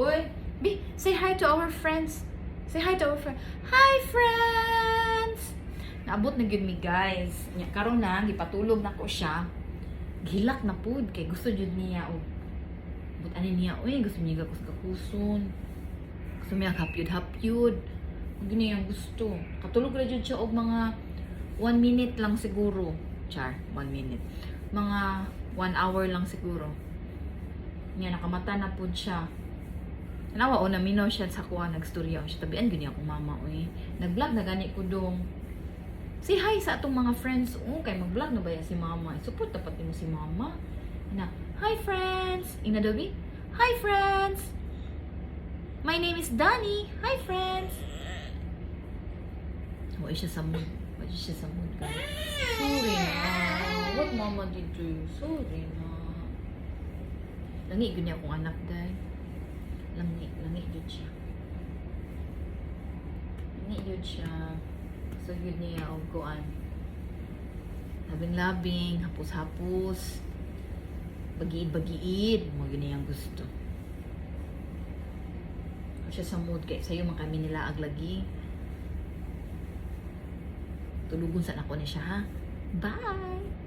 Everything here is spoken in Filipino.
Uy. Bi, say hi to our friends. Say hi to our friends. Hi, friends! Naabot na gyud mi, guys. Nya karon na gipatulog na ko siya. Gilak na pud kay gusto jud niya og but ani niya, uy, gusto niya gakus-gakuson. Gusto niya hapyud-hapyud. Gini ang gusto. Katulog ra jud siya og mga 1 minute lang siguro. Char, 1 minute. Mga 1 hour lang siguro. Nga nakamata na pud siya. Nawa o naminaw siya sa kuha, nagstorya siya. Tabian gani ako mama, uy. Nag-vlog na gani ko dong. Say hi sa atong mga friends. Oh, kay mag-vlog na ba yan si mama? Support dapat mo si mama. Na, hi friends! Ina Dobby? Hi friends! My name is Danny. Hi friends! Wala siya sa mood. Wala siya sa mood, guys. Sorry na. What mama did to you? Sorry na. Langi ganyan akong anak, guys. Langi yun siya. Langi yun siya. So yun niya o kuan. Labing-labing, hapos-hapos. Bagiid-bagiid. Mga ganyan ang gusto. O siya sa mood kay sa'yo man kami nila aglagi. Tulugon sa ako na siya, ha? Bye!